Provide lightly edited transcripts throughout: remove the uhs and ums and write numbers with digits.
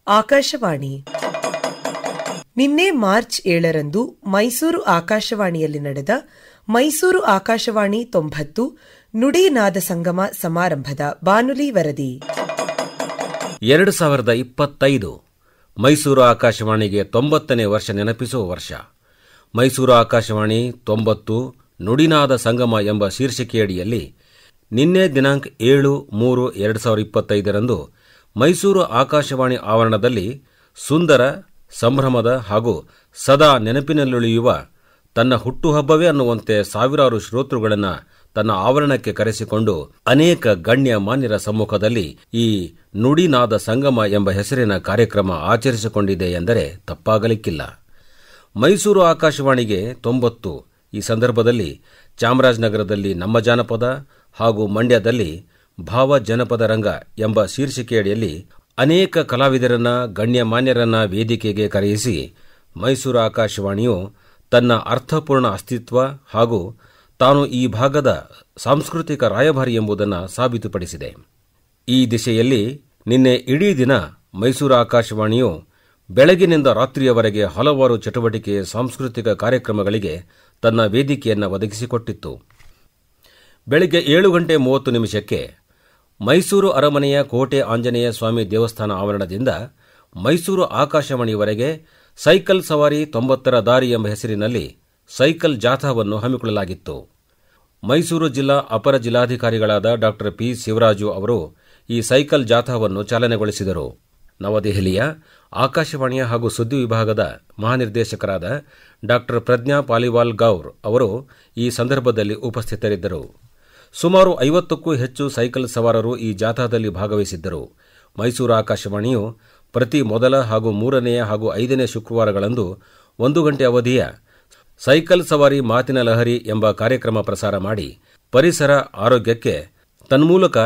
ಆಕಾಶವಾಣಿ. ನಿನ್ನೆ ಮಾರ್ಚ್ 7ರಂದು ಮೈಸೂರು ಆಕಾಶವಾಣಿಯಲ್ಲಿ ನಡೆದ ಮೈಸೂರು ಆಕಾಶವಾಣಿ 90 ನುಡಿ ನಾದ ಸಂಗಮ ಸಮಾರಂಭದ ಬಾನುಲಿ ವರದಿ. 2025 ಮೈಸೂರು ಆಕಾಶವಾಣಿಗೆ 90ನೇ ವರ್ಷ ನೆನಪಿಸುವ ವರ್ಷ. ಮೈಸೂರು ಆಕಾಶವಾಣಿ 90 ನುಡಿನಾದ ಸಂಗಮ ಎಂಬ ಶೀರ್ಷಿಕೆಯಡಿಯಲ್ಲಿ ನಿನ್ನೆ ದಿನಾಂಕ 7/3/2025ರಂದು ಮೈಸೂರು ಆಕಾಶವಾಣಿ ಆವರಣದಲ್ಲಿ ಸುಂದರ, ಸಂಭ್ರಮದ ಹಾಗೂ ಸದಾ ನೆನಪಿನಲ್ಲುಳಿಯುವ ತನ್ನ ಹುಟ್ಟುಹಬ್ಬವೇ ಅನ್ನುವಂತೆ ಸಾವಿರಾರು ಶ್ರೋತೃಗಳನ್ನು ತನ್ನ ಆವರಣಕ್ಕೆ ಕರೆಸಿಕೊಂಡು ಅನೇಕ ಗಣ್ಯ ಮಾನ್ಯರ ಸಮ್ಮುಖದಲ್ಲಿ ಈ ನುಡಿನಾದ ಸಂಗಮ ಎಂಬ ಹೆಸರಿನ ಕಾರ್ಯಕ್ರಮ ಆಚರಿಸಿಕೊಂಡಿದೆ ಎಂದರೆ ತಪ್ಪಾಗಲಿಕ್ಕಿಲ್ಲ. ಮೈಸೂರು ಆಕಾಶವಾಣಿಗೆ 90 ಈ ಸಂದರ್ಭದಲ್ಲಿ ಚಾಮರಾಜನಗರದಲ್ಲಿ ನಮ್ಮ ಜಾನಪದ ಹಾಗೂ ಮಂಡ್ಯದಲ್ಲಿ ಭಾವ ಜನಪದ ರಂಗ ಎಂಬ ಶೀರ್ಷಿಕೆಯಡಿಯಲ್ಲಿ ಅನೇಕ ಕಲಾವಿದರನ್ನ, ಗಣ್ಯಮಾನ್ಯರನ್ನ ವೇದಿಕೆಗೆ ಕರೆಯಿಸಿ ಮೈಸೂರು ಆಕಾಶವಾಣಿಯು ತನ್ನ ಅರ್ಥಪೂರ್ಣ ಅಸ್ತಿತ್ವ ಹಾಗೂ ತಾನು ಈ ಭಾಗದ ಸಾಂಸ್ಕೃತಿಕ ರಾಯಭಾರಿ ಎಂಬುದನ್ನು ಸಾಬೀತುಪಡಿಸಿದೆ. ಈ ದಿಶೆಯಲ್ಲಿ ನಿನ್ನೆ ಇಡೀ ದಿನ ಮೈಸೂರು ಆಕಾಶವಾಣಿಯು ಬೆಳಗಿನಿಂದ ರಾತ್ರಿಯವರೆಗೆ ಹಲವಾರು ಚಟುವಟಿಕೆ, ಸಾಂಸ್ಕೃತಿಕ ಕಾರ್ಯಕ್ರಮಗಳಿಗೆ ತನ್ನ ವೇದಿಕೆಯನ್ನು ಒದಗಿಸಿಕೊಟ್ಟಿತ್ತು. ಬೆಳಗ್ಗೆ 7:30 ಮೈಸೂರು ಅರಮನೆಯ ಕೋಟೆ ಆಂಜನೇಯ ಸ್ವಾಮಿ ದೇವಸ್ಥಾನ ಆವರಣದಿಂದ ಮೈಸೂರು ಆಕಾಶವಾಣಿಯವರೆಗೆ ಸೈಕಲ್ ಸವಾರಿ 90ರ ದಾರಿ ಎಂಬ ಹೆಸರಿನಲ್ಲಿ ಸೈಕಲ್ ಜಾಥಾವನ್ನು ಹಮ್ಮಿಕೊಳ್ಳಲಾಗಿತ್ತು. ಮೈಸೂರು ಜಿಲ್ಲಾ ಅಪರ ಜಿಲ್ಲಾಧಿಕಾರಿಗಳಾದ ಡಾ ಪಿ ಶಿವರಾಜು ಅವರು ಈ ಸೈಕಲ್ ಜಾಥಾವನ್ನು ಚಾಲನೆಗೊಳಿಸಿದರು. ನವದೆಹಲಿಯ ಆಕಾಶವಾಣಿಯ ಹಾಗೂ ಸುದ್ದಿ ವಿಭಾಗದ ಮಹಾನಿರ್ದೇಶಕರಾದ ಡಾ ಪ್ರಜ್ಞಾ ಪಾಲಿವಾಲ್ ಗೌರ್ ಅವರು ಈ ಸಂದರ್ಭದಲ್ಲಿ ಉಪಸ್ಥಿತರಿದ್ದರು. ಸುಮಾರು 50ಕ್ಕೂ ಹೆಚ್ಚು ಸೈಕಲ್ ಸವಾರರು ಈ ಜಾಥಾದಲ್ಲಿ ಭಾಗವಹಿಸಿದ್ದರು. ಮೈಸೂರು ಆಕಾಶವಾಣಿಯು ಪ್ರತಿ ಮೊದಲ ಹಾಗೂ 3ನೇ ಹಾಗೂ 5ನೇ ಶುಕ್ರವಾರಗಳಂದು 1 ಗಂಟೆ ಅವಧಿಯ ಸೈಕಲ್ ಸವಾರಿ ಮಾತಿನ ಲಹರಿ ಎಂಬ ಕಾರ್ಯಕ್ರಮ ಪ್ರಸಾರ ಮಾಡಿ ಪರಿಸರ ಆರೋಗ್ಯಕ್ಕೆ ತನ್ಮೂಲಕ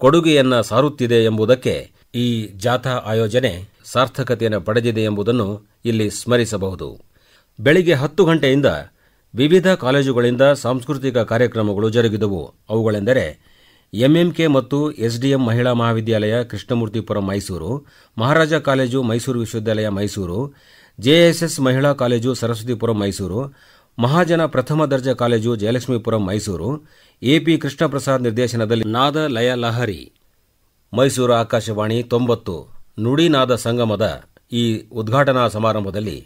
ಕೊಡುಗೆಯನ್ನ ಸಾರುತ್ತಿದೆ ಎಂಬುದಕ್ಕೆ ಈ ಜಾಥಾ ಆಯೋಜನೆ ಸಾರ್ಥಕತೆಯನ್ನು ಪಡೆದಿದೆ ಎಂಬುದನ್ನು ಇಲ್ಲಿ ಸ್ಮರಿಸಬಹುದು. ಬೆಳಿಗ್ಗೆ 10 ಗಂಟೆಯಿಂದ ವಿವಿಧ ಕಾಲೇಜುಗಳಿಂದ ಸಾಂಸ್ಕೃತಿಕ ಕಾರ್ಯಕ್ರಮಗಳು ಜರುಗಿದವು. ಅವುಗಳೆಂದರೆ ಎಂಎಂಕೆ ಮತ್ತು ಎಸ್ಡಿಎಂ ಮಹಿಳಾ ಮಹಾವಿದ್ಯಾಲಯ ಕೃಷ್ಣಮೂರ್ತಿಪುರಂ ಮೈಸೂರು, ಮಹಾರಾಜ ಕಾಲೇಜು ಮೈಸೂರು ವಿಶ್ವವಿದ್ಯಾಲಯ ಮೈಸೂರು, ಜೆಎಸ್ಎಸ್ ಮಹಿಳಾ ಕಾಲೇಜು ಸರಸ್ವತಿಪುರಂ ಮೈಸೂರು, ಮಹಾಜನ ಪ್ರಥಮ ದರ್ಜೆ ಕಾಲೇಜು ಜಯಲಕ್ಷ್ಮೀಪುರಂ ಮೈಸೂರು, ಎಪಿ ಕೃಷ್ಣಪ್ರಸಾದ್ ನಿರ್ದೇಶನದಲ್ಲಿ ನಾದ ಲಯ ಲಹರಿ. ಮೈಸೂರು ಆಕಾಶವಾಣಿ 90 ನುಡಿನಾದ ಸಂಗಮದ ಈ ಉದ್ಘಾಟನಾ ಸಮಾರಂಭದಲ್ಲಿ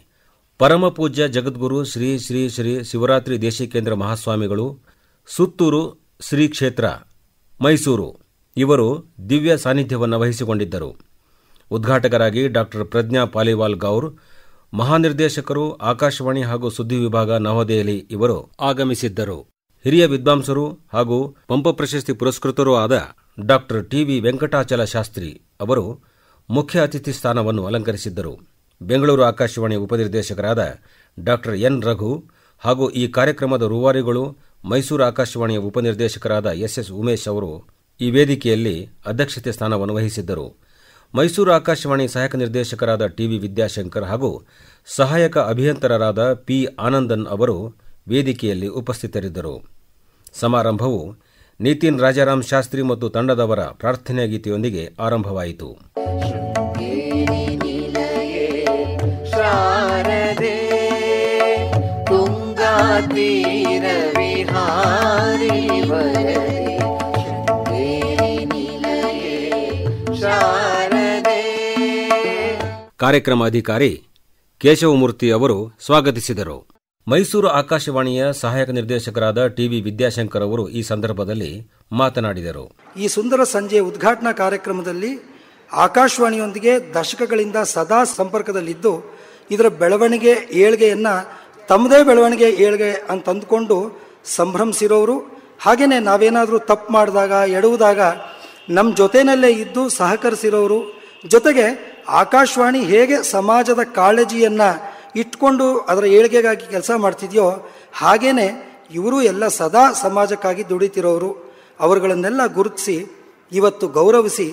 ಪರಮಪೂಜ್ಯ ಜಗದ್ಗುರು ಶ್ರೀ ಶ್ರೀ ಶ್ರೀ ಶಿವರಾತ್ರಿ ದೇಶಿಕೇಂದ್ರ ಮಹಾಸ್ವಾಮಿಗಳು, ಸುತ್ತೂರು ಶ್ರೀ ಕ್ಷೇತ್ರ ಮೈಸೂರು ಇವರು ದಿವ್ಯ ಸಾನ್ನಿಧ್ಯವನ್ನು ವಹಿಸಿಕೊಂಡಿದ್ದರು. ಉದ್ಘಾಟಕರಾಗಿ ಡಾ ಪ್ರಜ್ಞಾ ಪಾಲಿವಾಲ್ ಗೌರ್, ಮಹಾನಿರ್ದೇಶಕರು ಆಕಾಶವಾಣಿ ಹಾಗೂ ಸುದ್ದಿ ವಿಭಾಗ ನವದೆಹಲಿ ಇವರು ಆಗಮಿಸಿದ್ದರು. ಹಿರಿಯ ವಿದ್ವಾಂಸರು ಹಾಗೂ ಪಂಪ ಪ್ರಶಸ್ತಿ ಪುರಸ್ಕೃತರೂ ಆದ ಡಾ ಟಿವಿ ವೆಂಕಟಾಚಲ ಶಾಸ್ತ್ರಿ ಅವರು ಮುಖ್ಯ ಅತಿಥಿ ಸ್ಥಾನವನ್ನು ಅಲಂಕರಿಸಿದ್ದರು. ಬೆಂಗಳೂರು ಆಕಾಶವಾಣಿ ಉಪನಿರ್ದೇಶಕರಾದ ಡಾ ಎನ್ ರಘು ಹಾಗೂ ಈ ಕಾರ್ಯಕ್ರಮದ ರೂವಾರಿಗಳು ಮೈಸೂರು ಆಕಾಶವಾಣಿಯ ಉಪನಿರ್ದೇಶಕರಾದ ಎಸ್ಎಸ್ ಉಮೇಶ್ ಅವರು ಈ ವೇದಿಕೆಯಲ್ಲಿ ಅಧ್ಯಕ್ಷತೆ ಸ್ಥಾನವನ್ನು ವಹಿಸಿದ್ದರು. ಮೈಸೂರು ಆಕಾಶವಾಣಿ ಸಹಾಯಕ ನಿರ್ದೇಶಕರಾದ ಟಿವಿ ವಿದ್ಯಾಶಂಕರ್ ಹಾಗೂ ಸಹಾಯಕ ಅಭಿಯಂತರರಾದ ಪಿ ಆನಂದನ್ ಅವರು ವೇದಿಕೆಯಲ್ಲಿ ಉಪಸ್ಥಿತರಿದ್ದರು. ಸಮಾರಂಭವು ನಿತಿನ್ ರಾಜಾರಾಮ್ ಶಾಸ್ತ್ರಿ ಮತ್ತು ತಂಡದವರ ಪ್ರಾರ್ಥನೆಯ ಗೀತೆಯೊಂದಿಗೆ ಆರಂಭವಾಯಿತು. ಕಾರ್ಯಕ್ರಮ ಅಧಿಕಾರಿ ಕೇಶವಮೂರ್ತಿ ಅವರು ಸ್ವಾಗತಿಸಿದರು. ಮೈಸೂರು ಆಕಾಶವಾಣಿಯ ಸಹಾಯಕ ನಿರ್ದೇಶಕರಾದ ಟಿವಿ ವಿದ್ಯಾಶಂಕರ್ ಅವರು ಈ ಸಂದರ್ಭದಲ್ಲಿ ಮಾತನಾಡಿದರು. ಈ ಸುಂದರ ಸಂಜೆಯ ಉದ್ಘಾಟನಾ ಕಾರ್ಯಕ್ರಮದಲ್ಲಿ ಆಕಾಶವಾಣಿಯೊಂದಿಗೆ ದಶಕಗಳಿಂದ ಸದಾ ಸಂಪರ್ಕದಲ್ಲಿದ್ದು ಇದರ ಬೆಳವಣಿಗೆ ಏಳ್ಗೆಯನ್ನು ತಮ್ಮದೇ ಬೆಳವಣಿಗೆ ಏಳ್ಗೆ ಅಂತ ಅಂದುಕೊಂಡು ಸಂಭ್ರಮಿಸಿರೋರು, ಹಾಗೆಯೇ ನಾವೇನಾದರೂ ತಪ್ಪು ಮಾಡಿದಾಗ ಎಡುವುದಾಗ ನಮ್ಮ ಜೊತೆಯಲ್ಲೇ ಇದ್ದು ಸಹಕರಿಸಿರೋರು, ಜೊತೆಗೆ ಆಕಾಶವಾಣಿ ಹೇಗೆ ಸಮಾಜದ ಕಾಳಜಿಯನ್ನು ಇಟ್ಕೊಂಡು ಅದರ ಏಳ್ಗೆಗಾಗಿ ಕೆಲಸ ಮಾಡ್ತಿದೆಯೋ ಹಾಗೇನೆ ಇವರು ಎಲ್ಲ ಸದಾ ಸಮಾಜಕ್ಕಾಗಿ ದುಡಿತಿರೋರು. ಅವರುಗಳನ್ನೆಲ್ಲ ಗುರುತಿಸಿ ಇವತ್ತು ಗೌರವಿಸಿ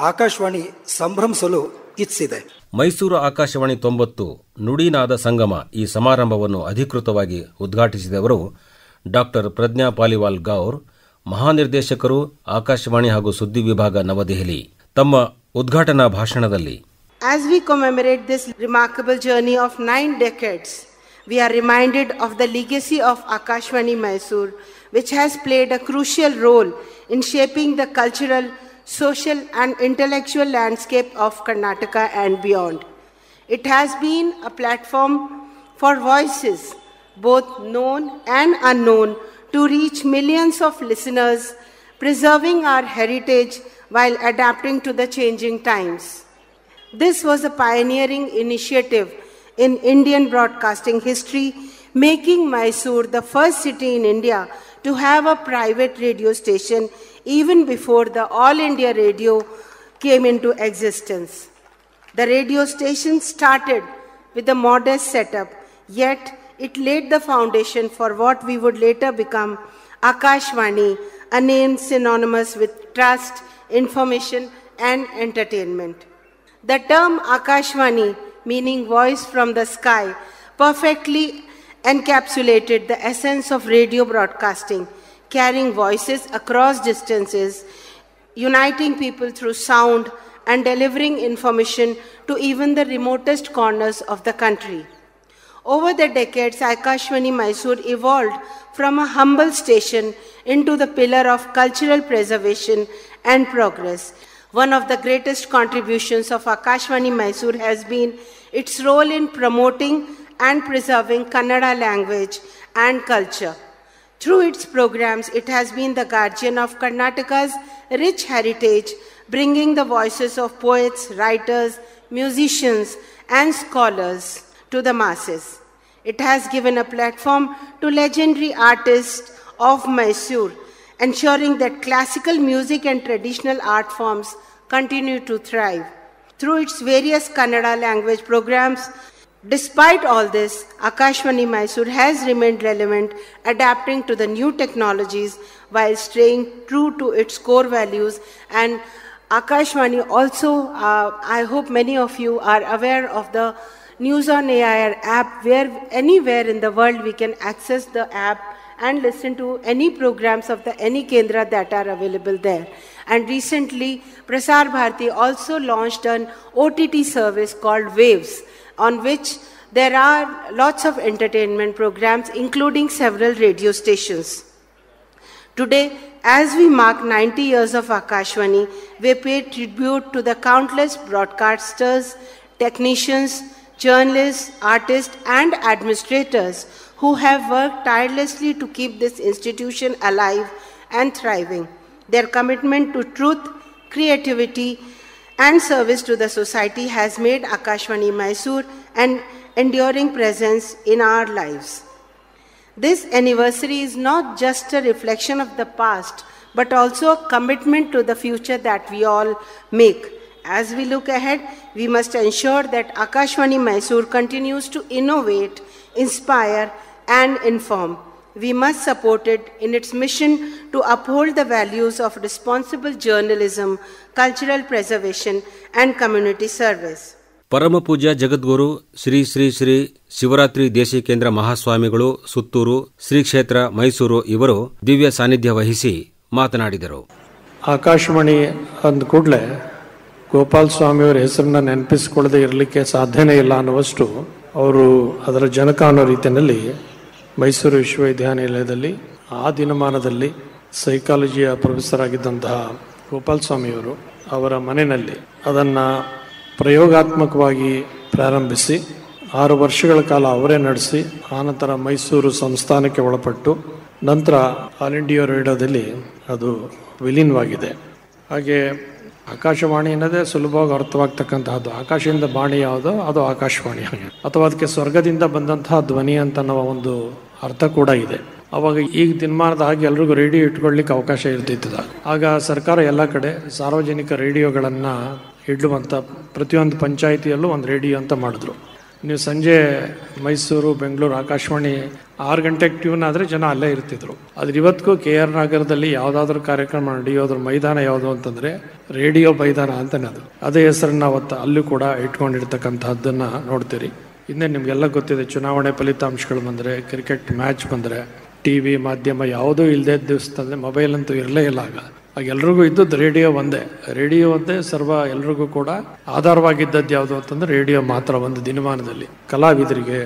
ಆಕಾಶವಾಣಿ ಸಂಭ್ರಮಿಸಲು ಇಚ್ಛಿಸಿದೆ. ಮೈಸೂರು ಆಕಾಶವಾಣಿ 90 ನುಡಿನಾದ ಸಂಗಮ ಈ ಸಮಾರಂಭವನ್ನು ಅಧಿಕೃತವಾಗಿ ಉದ್ಘಾಟಿಸಿದವರು ಡಾ ಪ್ರಜ್ಞಾ ಪಾಲಿವಾಲ್ ಗೌರ್, ಮಹಾನಿರ್ದೇಶಕರು ಆಕಾಶವಾಣಿ ಹಾಗೂ ಸುದ್ದಿ ವಿಭಾಗ ನವದೆಹಲಿ. ತಮ್ಮ ಉದ್ಘಾಟನಾ ಭಾಷಣದಲ್ಲಿ As we commemorate this remarkable journey of 9 decades, we are reminded of the legacy of Akashvani Mysore, which has played a crucial role in shaping the cultural, social and intellectual landscape of Karnataka and beyond. It has been a platform for voices, both known and unknown, to reach millions of listeners, preserving our heritage while adapting to the changing times. This was a pioneering initiative in Indian broadcasting history, making Mysore the first city in India to have a private radio station even before the All India Radio came into existence. The radio station started with a modest setup, yet it laid the foundation for what we would later become Akashvani, a name synonymous with trust, information and entertainment. The term Akashvani, meaning voice from the sky, perfectly encapsulated the essence of radio broadcasting, carrying voices across distances, uniting people through sound, and delivering information to even the remotest corners of the country. Over the decades, Akashvani Mysore evolved from a humble station into the pillar of cultural preservation and progress. One of the greatest contributions of Akashvani Mysore has been its role in promoting and preserving Kannada language and culture. Through its programs, it has been the guardian of Karnataka's rich heritage, bringing the voices of poets, writers, musicians, and scholars to the masses. It has given a platform to legendary artists of Mysore, ensuring that classical music and traditional art forms continue to thrive. Through its various Kannada language programs, despite all this, Akashvani Mysore has remained relevant, adapting to the new technologies while staying true to its core values. And Akashvani also, I hope many of you are aware of the News on AIR app, where anywhere in the world we can access the app and listen to any programs of the any Kendra that are available there. And recently, Prasar Bharati also launched an OTT service called Waves, on which there are lots of entertainment programs, including several radio stations. Today, as we mark 90 years of Akashvani, we pay tribute to the countless broadcasters, technicians, journalists, artists, and administrators who have worked tirelessly to keep this institution alive and thriving. Their commitment to truth, creativity, and service to the society has made Akashvani Mysore an enduring presence in our lives. This anniversary is not just a reflection of the past, but also a commitment to the future that we all make. As we look ahead, we must ensure that Akashvani Mysore continues to innovate, inspire, and inform. We must support it in its mission to uphold the values of responsible journalism, cultural preservation, and community service. ಪರಮ ಪೂಜ್ಯ ಜಗದ್ಗುರು ಶ್ರೀ ಶ್ರೀ ಶ್ರೀ ಶಿವರಾತ್ರಿ ದೇಶಿಕೇಂದ್ರ ಮಹಾಸ್ವಾಮಿಗಳು ಸುತ್ತೂರು ಶ್ರೀ ಕ್ಷೇತ್ರ ಮೈಸೂರು ಇವರು ದಿವ್ಯ ಸಾನ್ನಿಧ್ಯ ವಹಿಸಿ ಮಾತನಾಡಿದರು. ಆಕಾಶವಾಣಿ ಅಂದ ಕೂಡಲೇ ಗೋಪಾಲ್ ಸ್ವಾಮಿಯವರ ಹೆಸರನ್ನ ನೆನಪಿಸಿಕೊಳ್ಳದೆ ಇರಲಿಕ್ಕೆ ಸಾಧ್ಯನೇ ಇಲ್ಲ ಅನ್ನುವಷ್ಟು ಅವರು ಅದರ ಜನಕ ಅನ್ನೋ ರೀತಿಯಲ್ಲಿ ಮೈಸೂರು ವಿಶ್ವವಿದ್ಯಾನಿಲಯದಲ್ಲಿ ಆ ದಿನಮಾನದಲ್ಲಿ ಸೈಕಾಲಜಿಯ ಪ್ರೊಫೆಸರ್ ಆಗಿದ್ದಂತಹ ಗೋಪಾಲ್ ಸ್ವಾಮಿಯವರು ಅವರ ಮನೆಯಲ್ಲಿ ಅದನ್ನು ಪ್ರಯೋಗಾತ್ಮಕವಾಗಿ ಪ್ರಾರಂಭಿಸಿ 6 ವರ್ಷಗಳ ಕಾಲ ಅವರೇ ನಡೆಸಿ ಆನಂತರ ಮೈಸೂರು ಸಂಸ್ಥಾನಕ್ಕೆ ಒಳಪಟ್ಟು ನಂತರ ಆಲ್ ಇಂಡಿಯಾ ರೇಡಿಯೋದಲ್ಲಿ ಅದು ವಿಲೀನವಾಗಿದೆ. ಹಾಗೆ ಆಕಾಶವಾಣಿ ಅನ್ನೋದೇ ಸುಲಭವಾಗಿ ಅರ್ಥವಾಗ್ತಕ್ಕಂತಹದ್ದು. ಆಕಾಶದಿಂದ ಬಾಣಿ ಯಾವುದೋ ಅದು ಆಕಾಶವಾಣಿ, ಅಥವಾ ಅದಕ್ಕೆ ಸ್ವರ್ಗದಿಂದ ಬಂದಂತಹ ಧ್ವನಿ ಅಂತ ಅನ್ನೋ ಒಂದು ಅರ್ಥ ಕೂಡ ಇದೆ. ಅವಾಗ ಈಗ ದಿನಮಾನದ ಹಾಗೆ ಎಲ್ರಿಗೂ ರೇಡಿಯೋ ಇಟ್ಕೊಳ್ಳಿಕ್ಕೆ ಅವಕಾಶ ಇರ್ತಿತ್ತು. ಆಗ ಸರ್ಕಾರ ಎಲ್ಲ ಕಡೆ ಸಾರ್ವಜನಿಕ ರೇಡಿಯೋಗಳನ್ನು ಇಡುವಂಥ ಪ್ರತಿಯೊಂದು ಪಂಚಾಯಿತಿಯಲ್ಲೂ ಒಂದು ರೇಡಿಯೋ ಅಂತ ಮಾಡಿದ್ರು. ನೀವು ಸಂಜೆ ಮೈಸೂರು, ಬೆಂಗಳೂರು ಆಕಾಶವಾಣಿ 6 ಗಂಟೆಗೆ ಟ್ಯೂನ್ ಆದರೆ ಜನ ಅಲ್ಲೇ ಇರ್ತಿದ್ರು. ಆದ್ರೆ ಇವತ್ತಿಗೂ KR ನಗರದಲ್ಲಿ ಯಾವುದಾದ್ರೂ ಕಾರ್ಯಕ್ರಮ ನಡೆಯೋದ್ರ ಮೈದಾನ ಯಾವುದು ಅಂತಂದರೆ ರೇಡಿಯೋ ಮೈದಾನ ಅಂತಲೇ ಅದು. ಅದೇ ಹೆಸರನ್ನ ಅವತ್ತು ಅಲ್ಲೂ ಕೂಡ ಇಟ್ಕೊಂಡಿರ್ತಕ್ಕಂಥದ್ದನ್ನು ನೋಡ್ತೀರಿ. ಇನ್ನೇ ನಿಮಗೆಲ್ಲ ಗೊತ್ತಿದೆ, ಚುನಾವಣೆ ಫಲಿತಾಂಶಗಳು ಬಂದರೆ, ಕ್ರಿಕೆಟ್ ಮ್ಯಾಚ್ ಬಂದರೆ, TV ಮಾಧ್ಯಮ ಯಾವುದೂ ಇಲ್ಲದೆ ದಿವಸದಲ್ಲಿ ಮೊಬೈಲ್ ಅಂತೂ ಇರಲೇ ಇಲ್ಲ. ಆಗ ಆಗ ಎಲ್ರಿಗೂ ಇದ್ದದ್ದು ರೇಡಿಯೋ ಒಂದೇ ಸರ್ವ ಎಲ್ರಿಗೂ ಕೂಡ ಆಧಾರವಾಗಿದ್ದದ್ದು ಯಾವುದು ಅಂತಂದ್ರೆ ರೇಡಿಯೋ ಮಾತ್ರ. ಒಂದು ದಿನಮಾನದಲ್ಲಿ ಕಲಾವಿದರಿಗೆ,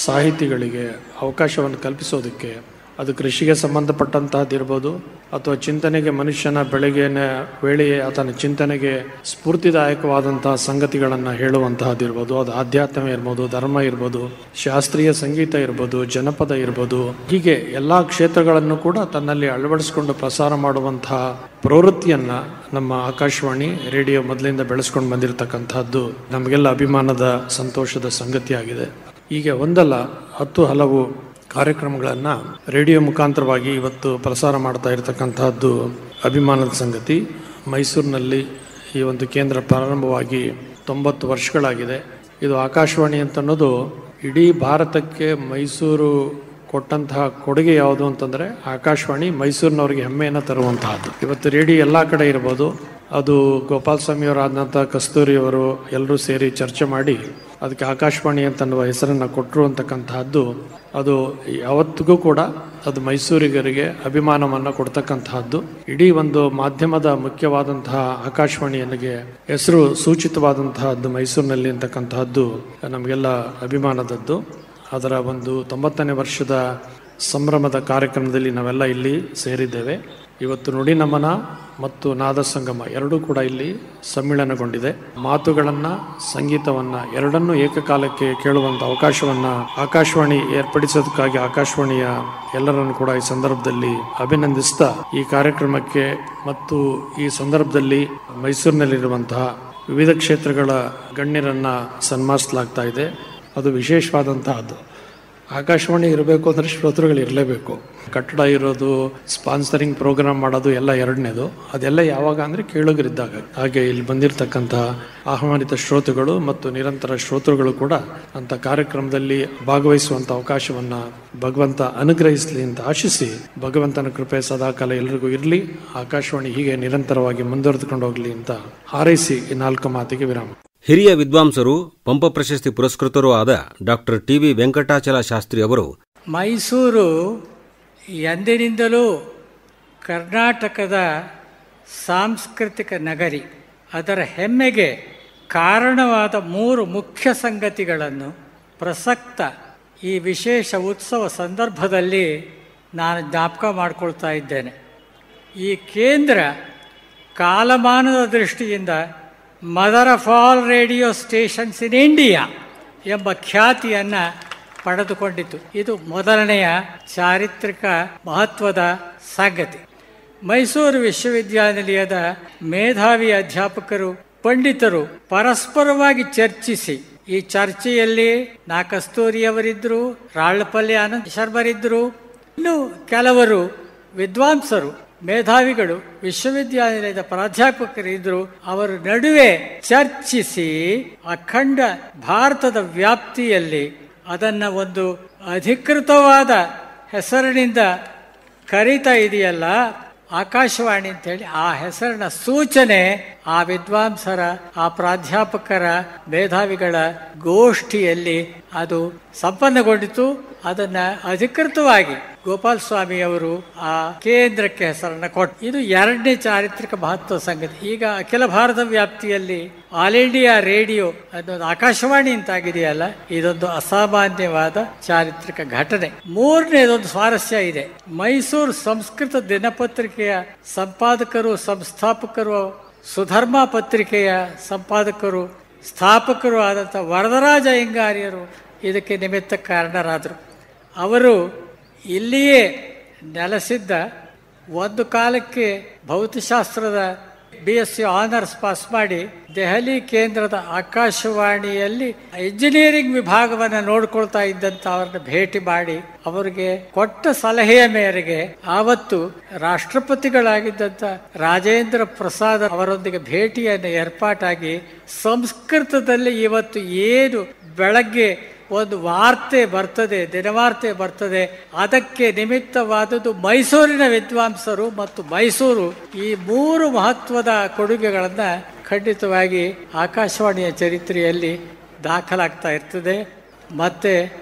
ಸಾಹಿತಿಗಳಿಗೆ ಅವಕಾಶವನ್ನು ಕಲ್ಪಿಸೋದಕ್ಕೆ, ಅದು ಕೃಷಿಗೆ ಸಂಬಂಧಪಟ್ಟಂತಹದ್ದಿರ್ಬೋದು ಅಥವಾ ಚಿಂತನೆಗೆ, ಮನುಷ್ಯನ ಬೆಳಗಿನ ವೇಳೆಯೇ ಆತನ ಚಿಂತನೆಗೆ ಸ್ಫೂರ್ತಿದಾಯಕವಾದಂತಹ ಸಂಗತಿಗಳನ್ನು ಹೇಳುವಂತಹದ್ದಿರ್ಬೋದು, ಅದು ಆಧ್ಯಾತ್ಮ ಇರ್ಬೋದು, ಧರ್ಮ ಇರ್ಬೋದು, ಶಾಸ್ತ್ರೀಯ ಸಂಗೀತ ಇರ್ಬೋದು, ಜನಪದ ಇರ್ಬೋದು, ಹೀಗೆ ಎಲ್ಲ ಕ್ಷೇತ್ರಗಳನ್ನು ಕೂಡ ತನ್ನಲ್ಲಿ ಅಳವಡಿಸಿಕೊಂಡು ಪ್ರಸಾರ ಮಾಡುವಂತಹ ಪ್ರವೃತ್ತಿಯನ್ನು ನಮ್ಮ ಆಕಾಶವಾಣಿ ರೇಡಿಯೋ ಮೊದಲಿಂದ ಬೆಳೆಸ್ಕೊಂಡು ಬಂದಿರತಕ್ಕಂತಹದ್ದು ನಮಗೆಲ್ಲ ಅಭಿಮಾನದ, ಸಂತೋಷದ ಸಂಗತಿಯಾಗಿದೆ. ಹೀಗೆ ಒಂದಲ್ಲ 10 ಹಲವು ಕಾರ್ಯಕ್ರಮಗಳನ್ನು ರೇಡಿಯೋ ಮುಖಾಂತರವಾಗಿ ಇವತ್ತು ಪ್ರಸಾರ ಮಾಡ್ತಾ ಇರತಕ್ಕಂತಹದ್ದು ಅಭಿಮಾನದ ಸಂಗತಿ. ಮೈಸೂರಿನಲ್ಲಿ ಈ ಒಂದು ಕೇಂದ್ರ ಪ್ರಾರಂಭವಾಗಿ 90 ವರ್ಷಗಳಾಗಿದೆ. ಇದು ಆಕಾಶವಾಣಿ ಅಂತ ಅನ್ನೋದು ಇಡೀ ಭಾರತಕ್ಕೆ ಮೈಸೂರು ಕೊಟ್ಟಂತಹ ಕೊಡುಗೆ ಯಾವುದು ಅಂತಂದರೆ ಆಕಾಶವಾಣಿ ಮೈಸೂರಿನವರಿಗೆ ಹೆಮ್ಮೆಯನ್ನು ತರುವಂತಹದ್ದು. ಇವತ್ತು ರೇಡಿಯೋ ಎಲ್ಲ ಕಡೆ ಇರ್ಬೋದು, ಅದು ಗೋಪಾಲಸ್ವಾಮಿಯವರಾದಂಥ ಕಸ್ತೂರಿಯವರು ಎಲ್ಲರೂ ಸೇರಿ ಚರ್ಚೆ ಮಾಡಿ ಅದಕ್ಕೆ ಆಕಾಶವಾಣಿ ಅಂತನ್ನುವ ಹೆಸರನ್ನು ಕೊಟ್ಟರು ಅಂತಕ್ಕಂತಹದ್ದು, ಅದು ಯಾವತ್ತಿಗೂ ಕೂಡ ಅದು ಮೈಸೂರಿಗರಿಗೆ ಅಭಿಮಾನವನ್ನು ಕೊಡ್ತಕ್ಕಂತಹದ್ದು. ಇಡೀ ಒಂದು ಮಾಧ್ಯಮದ ಮುಖ್ಯವಾದಂತಹ ಆಕಾಶವಾಣಿಯನಿಗೆ ಹೆಸರು ಸೂಚಿತವಾದಂತಹದ್ದು ಮೈಸೂರಿನಲ್ಲಿ ಅಂತಕ್ಕಂತಹದ್ದು ನಮಗೆಲ್ಲ ಅಭಿಮಾನದದ್ದು. ಅದರ ಒಂದು 90ನೇ ವರ್ಷದ ಸಂಭ್ರಮದ ಕಾರ್ಯಕ್ರಮದಲ್ಲಿ ನಾವೆಲ್ಲ ಇಲ್ಲಿ ಸೇರಿದ್ದೇವೆ. ಇವತ್ತು ನುಡಿ ನಮನ ಮತ್ತು ನಾದ ಸಂಗಮ ಎರಡೂ ಕೂಡ ಇಲ್ಲಿ ಸಮ್ಮಿಳನಗೊಂಡಿದೆ. ಮಾತುಗಳನ್ನು, ಸಂಗೀತವನ್ನು ಎರಡನ್ನೂ ಏಕಕಾಲಕ್ಕೆ ಕೇಳುವಂಥ ಅವಕಾಶವನ್ನು ಆಕಾಶವಾಣಿ ಏರ್ಪಡಿಸೋದಕ್ಕಾಗಿ ಆಕಾಶವಾಣಿಯ ಎಲ್ಲರನ್ನು ಕೂಡ ಈ ಸಂದರ್ಭದಲ್ಲಿ ಅಭಿನಂದಿಸ್ತಾ, ಈ ಕಾರ್ಯಕ್ರಮಕ್ಕೆ ಮತ್ತು ಈ ಸಂದರ್ಭದಲ್ಲಿ ಮೈಸೂರಿನಲ್ಲಿರುವಂತಹ ವಿವಿಧ ಕ್ಷೇತ್ರಗಳ ಗಣ್ಯರನ್ನು ಸನ್ಮಾನಿಸಲಾಗ್ತಾ ಇದೆ. ಅದು ವಿಶೇಷವಾದಂತಹದ್ದು. ಆಕಾಶವಾಣಿ ಇರಬೇಕು ಅಂದರೆ ಶ್ರೋತೃಗಳು ಇರಲೇಬೇಕು. ಕಟ್ಟಡ ಇರೋದು, ಸ್ಪಾನ್ಸರಿಂಗ್ ಪ್ರೋಗ್ರಾಮ್ ಮಾಡೋದು ಎಲ್ಲ ಎರಡನೇದು. ಅದೆಲ್ಲ ಯಾವಾಗ ಅಂದರೆ ಕೇಳುಗರಿದ್ದಾಗ. ಹಾಗೆ ಇಲ್ಲಿ ಬಂದಿರತಕ್ಕಂತಹ ಆಹ್ವಾನಿತ ಶ್ರೋತೃಗಳು ಮತ್ತು ನಿರಂತರ ಶ್ರೋತೃಗಳು ಕೂಡ ಅಂಥ ಕಾರ್ಯಕ್ರಮದಲ್ಲಿ ಭಾಗವಹಿಸುವಂಥ ಅವಕಾಶವನ್ನು ಭಗವಂತ ಅನುಗ್ರಹಿಸಲಿ ಅಂತ ಆಶಿಸಿ, ಭಗವಂತನ ಕೃಪೆ ಸದಾಕಾಲ ಎಲ್ರಿಗೂ ಇರಲಿ, ಆಕಾಶವಾಣಿ ಹೀಗೆ ನಿರಂತರವಾಗಿ ಮುಂದುವರೆದುಕೊಂಡು ಹೋಗಲಿ ಅಂತ ಹಾರೈಸಿ ಈ 4 ಮಾತಿಗೆ ವಿರಾಮ. ಹಿರಿಯ ವಿದ್ವಾಂಸರು, ಪಂಪ ಪ್ರಶಸ್ತಿ ಪುರಸ್ಕೃತರೂ ಆದ ಡಾಕ್ಟರ್ ಟಿ.ವಿ. ವೆಂಕಟಾಚಲ ಶಾಸ್ತ್ರಿ ಅವರು, ಮೈಸೂರು ಎಂದಿನಿಂದಲೂ ಕರ್ನಾಟಕದ ಸಾಂಸ್ಕೃತಿಕ ನಗರಿ. ಅದರ ಹೆಮ್ಮೆಗೆ ಕಾರಣವಾದ 3 ಮುಖ್ಯ ಸಂಗತಿಗಳನ್ನು ಪ್ರಸಕ್ತ ಈ ವಿಶೇಷ ಉತ್ಸವ ಸಂದರ್ಭದಲ್ಲಿ ನಾನು ಜ್ಞಾಪಕ ಮಾಡಿಕೊಳ್ತಾ ಇದ್ದೇನೆ. ಈ ಕೇಂದ್ರ ಕಾಲಮಾನದ ದೃಷ್ಟಿಯಿಂದ mother of all radio stations in India ಎಂಬ ಖ್ಯಾತಿಯನ್ನು ಪಡೆದುಕೊಂಡಿತು. ಇದು ಮೊದಲನೆಯ ಚಾರಿತ್ರಿಕ ಮಹತ್ವದ ಸಂಗತಿ. ಮೈಸೂರು ವಿಶ್ವವಿದ್ಯಾನಿಲಯದ ಮೇಧಾವಿ ಅಧ್ಯಾಪಕರು, ಪಂಡಿತರು ಪರಸ್ಪರವಾಗಿ ಚರ್ಚಿಸಿ, ಈ ಚರ್ಚೆಯಲ್ಲಿ ನಾ ಕಸ್ತೂರಿಯವರಿದ್ದರು, ರಾಳ್ಳಪಲ್ಲಿ ಆನಂದ್ ಶರ್ಮರಿದ್ದರು, ಇನ್ನು ಕೆಲವರು ವಿದ್ವಾಂಸರು, ಮೇಧಾವಿಗಳು, ವಿಶ್ವವಿದ್ಯಾನಿಲಯದ ಪ್ರಾಧ್ಯಾಪಕರಿದ್ದರು. ಅವರ ನಡುವೆ ಚರ್ಚಿಸಿ ಅಖಂಡ ಭಾರತದ ವ್ಯಾಪ್ತಿಯಲ್ಲಿ ಅದನ್ನು ಒಂದು ಅಧಿಕೃತವಾದ ಹೆಸರಿನಿಂದ ಕರೀತಾ ಇದೆಯಲ್ಲ ಆಕಾಶವಾಣಿ ಅಂತೇಳಿ, ಆ ಹೆಸರಿನ ಸೂಚನೆ ಆ ವಿದ್ವಾಂಸರ, ಆ ಪ್ರಾಧ್ಯಾಪಕರ, ಮೇಧಾವಿಗಳ ಗೋಷ್ಠಿಯಲ್ಲಿ ಅದು ಸಂಪನ್ನಗೊಂಡಿತು. ಅದನ್ನು ಅಧಿಕೃತವಾಗಿ ಗೋಪಾಲಸ್ವಾಮಿಯವರು ಆ ಕೇಂದ್ರಕ್ಕೆ ಹೆಸರನ್ನು ಕೊಟ್ಟು, ಇದು 2ನೇ ಚಾರಿತ್ರಿಕ ಮಹತ್ವ ಸಂಗತಿ. ಈಗ ಅಖಿಲ ಭಾರತ ವ್ಯಾಪ್ತಿಯಲ್ಲಿ ಆಲ್ ಇಂಡಿಯಾ ರೇಡಿಯೋ ಅನ್ನೋದು ಆಕಾಶವಾಣಿ ಅಂತಾಗಿದೆಯಲ್ಲ, ಇದೊಂದು ಅಸಾಮಾನ್ಯವಾದ ಚಾರಿತ್ರಿಕ ಘಟನೆ. 3ನೇದೊಂದು ಸ್ವಾರಸ್ಯ ಇದೆ. ಮೈಸೂರು ಸಂಸ್ಕೃತ ದಿನಪತ್ರಿಕೆಯ ಸಂಪಾದಕರು, ಸಂಸ್ಥಾಪಕರು, ಸುಧರ್ಮ ಪತ್ರಿಕೆಯ ಸಂಪಾದಕರು, ಸ್ಥಾಪಕರು ಆದಂಥ ವರದರಾಜ ಅಯ್ಯಂಗಾರ್ಯರು ಇದಕ್ಕೆ ನಿಮಿತ್ತ ಕಾರಣರಾದರು. ಅವರು ಇಲ್ಲಿಯೇ ನೆಲೆಸಿದ್ದ, ಒಂದು ಕಾಲಕ್ಕೆ ಭೌತಶಾಸ್ತ್ರದ BSc ಆನರ್ಸ್ ಪಾಸ್ ಮಾಡಿ ದೆಹಲಿ ಕೇಂದ್ರದ ಆಕಾಶವಾಣಿಯಲ್ಲಿ ಇಂಜಿನಿಯರಿಂಗ್ ವಿಭಾಗವನ್ನು ನೋಡ್ಕೊಳ್ತಾ ಇದ್ದಂಥ ಅವರನ್ನು ಭೇಟಿ ಮಾಡಿ ಅವರಿಗೆ ಕೊಟ್ಟ ಸಲಹೆಯ ಮೇರೆಗೆ ಆವತ್ತು ರಾಷ್ಟ್ರಪತಿಗಳಾಗಿದ್ದಂಥ ರಾಜೇಂದ್ರ ಪ್ರಸಾದ್ ಅವರೊಂದಿಗೆ ಭೇಟಿಯನ್ನು ಏರ್ಪಾಟಾಗಿ, ಸಂಸ್ಕೃತದಲ್ಲಿ ಇವತ್ತು ಏನು ಬೆಳಗ್ಗೆ ಒಂದು ವಾರ್ತೆ ಬರ್ತದೆ, ದಿನವಾರ್ತೆ ಬರ್ತದೆ, ಅದಕ್ಕೆ ನಿಮಿತ್ತವಾದದ್ದು ಮೈಸೂರಿನ ವಿದ್ವಾಂಸರು ಮತ್ತು ಮೈಸೂರು. ಈ 3 ಮಹತ್ವದ ಕೊಡುಗೆಗಳನ್ನು ಖಂಡಿತವಾಗಿ ಆಕಾಶವಾಣಿಯ ಚರಿತ್ರೆಯಲ್ಲಿ ದಾಖಲಾಗ್ತಾ ಇರ್ತದೆ. ಮತ್ತೆ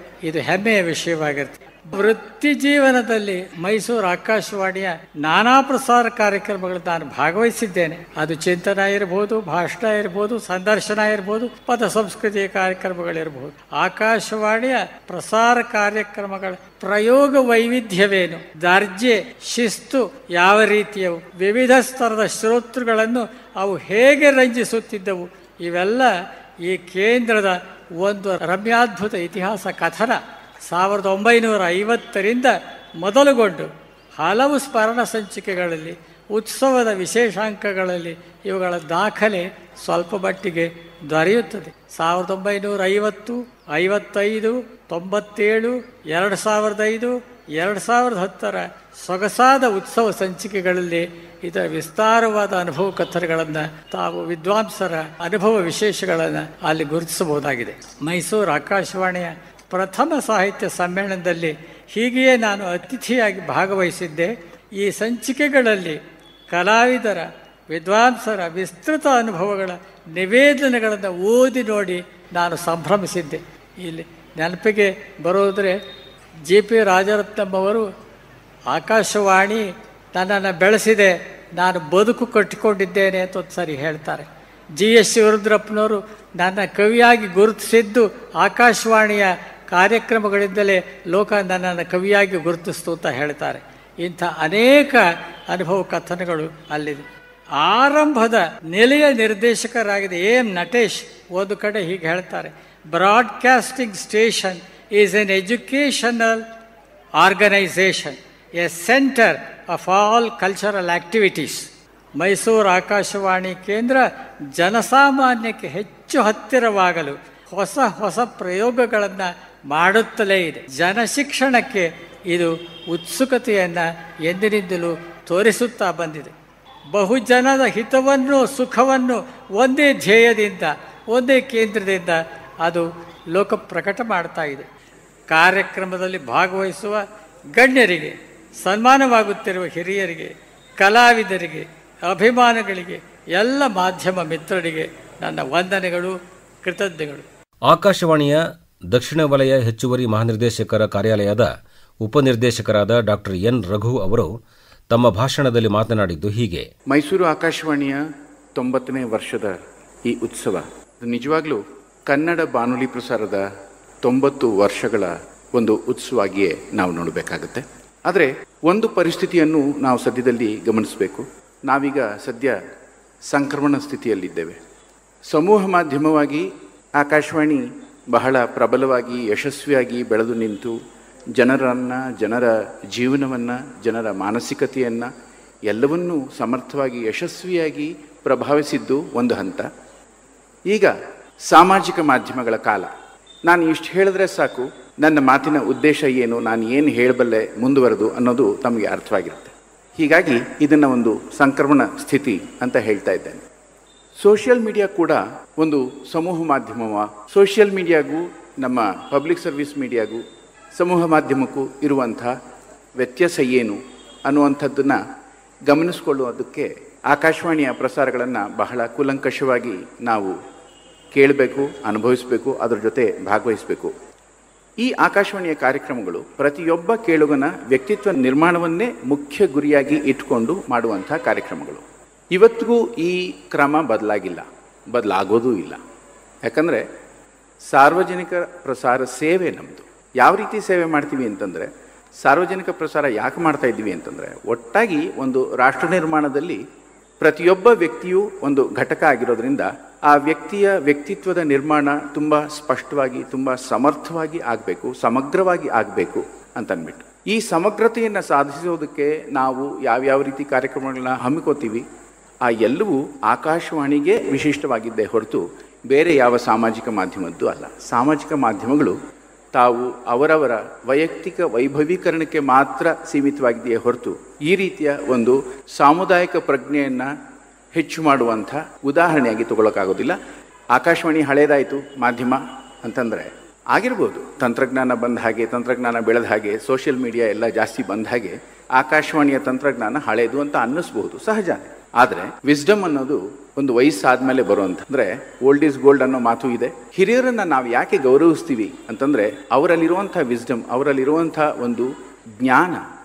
ಇದು ಹೆಮ್ಮೆಯ ವಿಷಯವಾಗಿರ್ತದೆ. ವೃತ್ತಿ ಜೀವನದಲ್ಲಿ ಮೈಸೂರು ಆಕಾಶವಾಣಿಯ ನಾನಾ ಪ್ರಸಾರ ಕಾರ್ಯಕ್ರಮಗಳು ನಾನು ಭಾಗವಹಿಸಿದ್ದೇನೆ. ಅದು ಚಿಂತನ ಇರಬಹುದು, ಭಾಷಣ ಇರಬಹುದು, ಸಂದರ್ಶನ ಇರಬಹುದು, ಪದ ಸಂಸ್ಕೃತಿಯ ಕಾರ್ಯಕ್ರಮಗಳಿರಬಹುದು. ಆಕಾಶವಾಣಿಯ ಪ್ರಸಾರ ಕಾರ್ಯಕ್ರಮಗಳ ಪ್ರಯೋಗ ವೈವಿಧ್ಯವೇನು, ದರ್ಜೆ, ಶಿಸ್ತು ಯಾವ ರೀತಿಯವು, ವಿವಿಧ ಸ್ತರದ ಶ್ರೋತೃಗಳನ್ನು ಅವು ಹೇಗೆ ರಂಜಿಸುತ್ತಿದ್ದವು, ಇವೆಲ್ಲ ಈ ಕೇಂದ್ರದ ಒಂದು ರಮ್ಯಾದ್ಭುತ ಇತಿಹಾಸ ಕಥನ. 1950ರಿಂದ ಮೊದಲುಗೊಂಡು ಹಲವು ಸ್ಮರಣ ಸಂಚಿಕೆಗಳಲ್ಲಿ, ಉತ್ಸವದ ವಿಶೇಷಾಂಕಗಳಲ್ಲಿ ಇವುಗಳ ದಾಖಲೆ ಸ್ವಲ್ಪ ಮಟ್ಟಿಗೆ ದೊರೆಯುತ್ತದೆ. 1950, 55, 97, 2005, 2010 ಸೊಗಸಾದ ಉತ್ಸವ ಸಂಚಿಕೆಗಳಲ್ಲಿ ಇದರ ವಿಸ್ತಾರವಾದ ಅನುಭವ ಕಥನಗಳನ್ನು, ತಾವು ವಿದ್ವಾಂಸರ ಅನುಭವ ವಿಶೇಷಗಳನ್ನು ಅಲ್ಲಿ ಗುರುತಿಸಬಹುದಾಗಿದೆ. ಮೈಸೂರು ಆಕಾಶವಾಣಿಯ ಪ್ರಥಮ ಸಾಹಿತ್ಯ ಸಮ್ಮೇಳನದಲ್ಲಿ ಹೀಗೆಯೇ ನಾನು ಅತಿಥಿಯಾಗಿ ಭಾಗವಹಿಸಿದ್ದೆ. ಈ ಸಂಚಿಕೆಗಳಲ್ಲಿ ಕಲಾವಿದರ, ವಿದ್ವಾಂಸರ ವಿಸ್ತೃತ ಅನುಭವಗಳ ನಿವೇದನೆಗಳನ್ನು ಓದಿ ನೋಡಿ ನಾನು ಸಂಭ್ರಮಿಸಿದ್ದೆ. ಇಲ್ಲಿ ನೆನಪಿಗೆ ಬರೋದ್ರೆ JP ರಾಜರತ್ನಂ ಅವರು ಆಕಾಶವಾಣಿ ನನ್ನನ್ನು ಬೆಳೆಸಿದೆ, ನಾನು ಬದುಕು ಕಟ್ಟಿಕೊಂಡಿದ್ದೇನೆ ಅಂತ ಒಂದು ಸರಿ ಹೇಳ್ತಾರೆ. GS ಶಿವರುದ್ರಪ್ಪನವರು ನನ್ನ ಕವಿಯಾಗಿ ಗುರುತಿಸಿದ್ದು ಆಕಾಶವಾಣಿಯ ಕಾರ್ಯಕ್ರಮಗಳಿಂದಲೇ ಲೋಕ ನನ್ನನ್ನು ಕವಿಯಾಗಿ ಗುರುತಿಸ್ತು ಅಂತ ಹೇಳ್ತಾರೆ. ಇಂಥ ಅನೇಕ ಅನುಭವ ಕಥನಗಳು ಅಲ್ಲಿದೆ. ಆರಂಭದ ನಿಲಯ ನಿರ್ದೇಶಕರಾಗಿದೆ AM ನಟೇಶ್ ಒಂದು ಕಡೆ ಹೀಗೆ ಹೇಳ್ತಾರೆ, broadcasting station is an educational organisation, a centre of all cultural activities. Mysuru Akashvani ಕೇಂದ್ರ ಜನಸಾಮಾನ್ಯಕ್ಕೆ ಹೆಚ್ಚು ಹತ್ತಿರವಾಗಲು ಹೊಸ ಹೊಸ ಪ್ರಯೋಗಗಳನ್ನು ಮಾಡುತ್ತಲೇ ಇದೆ. ಜನಶಿಕ್ಷಣಕ್ಕೆ ಇದು ಉತ್ಸುಕತೆಯನ್ನು ಎಂದಿನಿಂದಲೂ ತೋರಿಸುತ್ತಾ ಬಂದಿದೆ. ಬಹುಜನದ ಹಿತವನ್ನು, ಸುಖವನ್ನು ಒಂದೇ ಧ್ಯೇಯದಿಂದ, ಒಂದೇ ಕೇಂದ್ರದಿಂದ ಅದು ಲೋಕ ಪ್ರಕಟ ಮಾಡ್ತಾ ಇದೆ. ಕಾರ್ಯಕ್ರಮದಲ್ಲಿ ಭಾಗವಹಿಸುವ ಗಣ್ಯರಿಗೆ, ಸನ್ಮಾನವಾಗುತ್ತಿರುವ ಹಿರಿಯರಿಗೆ, ಕಲಾವಿದರಿಗೆ, ಅಭಿಮಾನಿಗಳಿಗೆ, ಎಲ್ಲ ಮಾಧ್ಯಮ ಮಿತ್ರರಿಗೆ ನನ್ನ ವಂದನೆಗಳು, ಕೃತಜ್ಞತೆಗಳು. ಆಕಾಶವಾಣಿಯ ದಕ್ಷಿಣ ವಲಯ ಹೆಚ್ಚುವರಿ ಮಹಾನಿರ್ದೇಶಕರ ಕಾರ್ಯಾಲಯದ ಉಪನಿರ್ದೇಶಕರಾದ ಡಾ N. ರಘು ಅವರು ತಮ್ಮ ಭಾಷಣದಲ್ಲಿ ಮಾತನಾಡಿದ್ದು ಹೀಗೆ. ಮೈಸೂರು ಆಕಾಶವಾಣಿಯ 90ನೇ ವರ್ಷದ ಈ ಉತ್ಸವ ನಿಜವಾಗ್ಲೂ ಕನ್ನಡ ಬಾನುಲಿ ಪ್ರಸಾರದ 90 ವರ್ಷಗಳ ಒಂದು ಉತ್ಸವವಾಗಿಯೇ ನಾವು ನೋಡಬೇಕಾಗುತ್ತೆ. ಆದರೆ ಒಂದು ಪರಿಸ್ಥಿತಿಯನ್ನು ನಾವು ಸದ್ಯದಲ್ಲಿ ಗಮನಿಸಬೇಕು. ನಾವೀಗ ಸದ್ಯ ಸಂಕ್ರಮಣ ಸ್ಥಿತಿಯಲ್ಲಿದ್ದೇವೆ. ಸಮೂಹ ಮಾಧ್ಯಮವಾಗಿ ಆಕಾಶವಾಣಿ ಬಹಳ ಪ್ರಬಲವಾಗಿ, ಯಶಸ್ವಿಯಾಗಿ ಬೆಳೆದು ನಿಂತು ಜನರನ್ನು, ಜನರ ಜೀವನವನ್ನು, ಜನರ ಮಾನಸಿಕತೆಯನ್ನು ಎಲ್ಲವನ್ನೂ ಸಮರ್ಥವಾಗಿ, ಯಶಸ್ವಿಯಾಗಿ ಪ್ರಭಾವಿಸಿದ್ದು ಒಂದು ಹಂತ. ಈಗ ಸಾಮಾಜಿಕ ಮಾಧ್ಯಮಗಳ ಕಾಲ. ನಾನು ಇಷ್ಟು ಹೇಳಿದ್ರೆ ಸಾಕು, ನನ್ನ ಮಾತಿನ ಉದ್ದೇಶ ಏನು, ನಾನು ಏನು ಹೇಳಬಲ್ಲೆ ಮುಂದುವರೆದು ಅನ್ನೋದು ತಮಗೆ ಅರ್ಥವಾಗಿರುತ್ತೆ. ಹೀಗಾಗಿ ಇದನ್ನು ಒಂದು ಸಂಕ್ರಮಣ ಸ್ಥಿತಿ ಅಂತ ಹೇಳ್ತಾ ಇದ್ದೇನೆ. ಸೋಷಿಯಲ್ ಮೀಡಿಯಾ ಕೂಡ ಒಂದು ಸಮೂಹ ಮಾಧ್ಯಮವ. ಸೋಷಿಯಲ್ ಮೀಡಿಯಾಗೂ ನಮ್ಮ ಪಬ್ಲಿಕ್ ಸರ್ವಿಸ್ ಮೀಡಿಯಾಗೂ ಸಮೂಹ ಮಾಧ್ಯಮಕ್ಕೂ ಇರುವಂಥ ವ್ಯತ್ಯಾಸ ಏನು ಅನ್ನುವಂಥದ್ದನ್ನು ಗಮನಿಸ್ಕೊಳ್ಳುವುದಕ್ಕೆ ಆಕಾಶವಾಣಿಯ ಪ್ರಸಾರಗಳನ್ನು ಬಹಳ ಕೂಲಂಕಷವಾಗಿ ನಾವು ಕೇಳಬೇಕು, ಅನುಭವಿಸಬೇಕು, ಅದರ ಜೊತೆ ಭಾಗವಹಿಸಬೇಕು. ಈ ಆಕಾಶವಾಣಿಯ ಕಾರ್ಯಕ್ರಮಗಳು ಪ್ರತಿಯೊಬ್ಬ ಕೇಳುಗನ ವ್ಯಕ್ತಿತ್ವ ನಿರ್ಮಾಣವನ್ನೇ ಮುಖ್ಯ ಗುರಿಯಾಗಿ ಇಟ್ಕೊಂಡು ಮಾಡುವಂಥ ಕಾರ್ಯಕ್ರಮಗಳು. ಇವತ್ತಿಗೂ ಈ ಕ್ರಮ ಬದಲಾಗಿಲ್ಲ, ಬದಲಾಗೋದೂ ಇಲ್ಲ. ಯಾಕಂದರೆ ಸಾರ್ವಜನಿಕ ಪ್ರಸಾರ ಸೇವೆ ನಮ್ಮದು. ಯಾವ ರೀತಿ ಸೇವೆ ಮಾಡ್ತೀವಿ ಅಂತಂದರೆ, ಸಾರ್ವಜನಿಕ ಪ್ರಸಾರ ಯಾಕೆ ಮಾಡ್ತಾ ಇದ್ದೀವಿ ಅಂತಂದರೆ, ಒಟ್ಟಾಗಿ ಒಂದು ರಾಷ್ಟ್ರ ನಿರ್ಮಾಣದಲ್ಲಿ ಪ್ರತಿಯೊಬ್ಬ ವ್ಯಕ್ತಿಯೂ ಒಂದು ಘಟಕ ಆಗಿರೋದ್ರಿಂದ ಆ ವ್ಯಕ್ತಿಯ ವ್ಯಕ್ತಿತ್ವದ ನಿರ್ಮಾಣ ತುಂಬ ಸ್ಪಷ್ಟವಾಗಿ, ತುಂಬ ಸಮರ್ಥವಾಗಿ ಆಗಬೇಕು, ಸಮಗ್ರವಾಗಿ ಆಗಬೇಕು ಅಂತನ್ಬಿಟ್ಟು ಈ ಸಮಗ್ರತೆಯನ್ನು ಸಾಧಿಸೋದಕ್ಕೆ ನಾವು ಯಾವ್ಯಾವ ರೀತಿ ಕಾರ್ಯಕ್ರಮಗಳನ್ನ ಹಮ್ಮಿಕೋತೀವಿ ಆ ಎಲ್ಲವೂ ಆಕಾಶವಾಣಿಗೆ ವಿಶಿಷ್ಟವಾಗಿದ್ದೇ ಹೊರತು ಬೇರೆ ಯಾವ ಸಾಮಾಜಿಕ ಮಾಧ್ಯಮದ್ದು ಅಲ್ಲ. ಸಾಮಾಜಿಕ ಮಾಧ್ಯಮಗಳು ತಾವು ಅವರವರ ವೈಯಕ್ತಿಕ ವೈಭವೀಕರಣಕ್ಕೆ ಮಾತ್ರ ಸೀಮಿತವಾಗಿದೆಯೇ ಹೊರತು ಈ ರೀತಿಯ ಒಂದು ಸಾಮುದಾಯಿಕ ಪ್ರಜ್ಞೆಯನ್ನು ಹೆಚ್ಚು ಮಾಡುವಂಥ ಉದಾಹರಣೆಯಾಗಿ ತಗೊಳ್ಳೋಕ್ಕಾಗೋದಿಲ್ಲ. ಆಕಾಶವಾಣಿ ಹಳೇದಾಯಿತು ಮಾಧ್ಯಮ ಅಂತಂದರೆ ಆಗಿರ್ಬೋದು, ತಂತ್ರಜ್ಞಾನ ಬಂದ ಹಾಗೆ, ತಂತ್ರಜ್ಞಾನ ಬೆಳೆದ ಹಾಗೆ, ಸೋಷಿಯಲ್ ಮೀಡಿಯಾ ಎಲ್ಲ ಜಾಸ್ತಿ ಬಂದ ಹಾಗೆ ಆಕಾಶವಾಣಿಯ ತಂತ್ರಜ್ಞಾನ ಹಳೇದು ಅಂತ ಅನ್ನಿಸ್ಬೋದು, ಸಹಜ. ಆದರೆ ವಿಸ್ಡಮ್ ಅನ್ನೋದು ಒಂದು ವಯಸ್ಸಾದ್ಮೇಲೆ ಬರುವಂತ, ಅಂದ್ರೆ ಓಲ್ಡ್ ಈಸ್ ಗೋಲ್ಡ್ ಅನ್ನೋ ಮಾತು ಇದೆ. ಹಿರಿಯರನ್ನ ನಾವು ಯಾಕೆ ಗೌರವಿಸ್ತೀವಿ ಅಂತಂದ್ರೆ ಅವರಲ್ಲಿರುವಂತಹ ವಿಸ್ಡಮ್, ಅವರಲ್ಲಿರುವಂತಹ ಒಂದು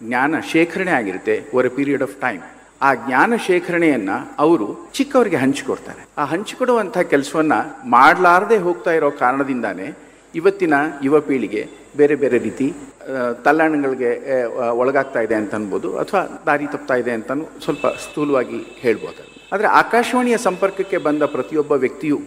ಜ್ಞಾನ ಶೇಖರಣೆ ಆಗಿರುತ್ತೆ over A period of time. ಆ ಜ್ಞಾನ ಶೇಖರಣೆಯನ್ನ ಅವರು ಚಿಕ್ಕವರಿಗೆ ಹಂಚಿಕೊಡ್ತಾರೆ. ಆ ಹಂಚಿಕೊಡುವಂತಹ ಕೆಲಸವನ್ನ ಮಾಡಲಾರದೆ ಹೋಗ್ತಾ ಇರೋ ಕಾರಣದಿಂದಾನೇ ಇವತ್ತಿನ ಯುವ ಪೀಳಿಗೆ ಬೇರೆ ಬೇರೆ ರೀತಿ ತಲ್ಲಣಗಳಿಗೆ ಒಳಗಾಗ್ತಾ ಇದೆ ಅಂತ ಅನ್ಬೋದು, ಅಥವಾ ದಾರಿ ತಪ್ತಾ ಇದೆ ಅಂತ ಸ್ವಲ್ಪ ಸ್ಥೂಲವಾಗಿ ಹೇಳ್ಬೋದು. ಆದರೆ ಆಕಾಶವಾಣಿಯ ಸಂಪರ್ಕಕ್ಕೆ ಬಂದ ಪ್ರತಿಯೊಬ್ಬ ವ್ಯಕ್ತಿಯು,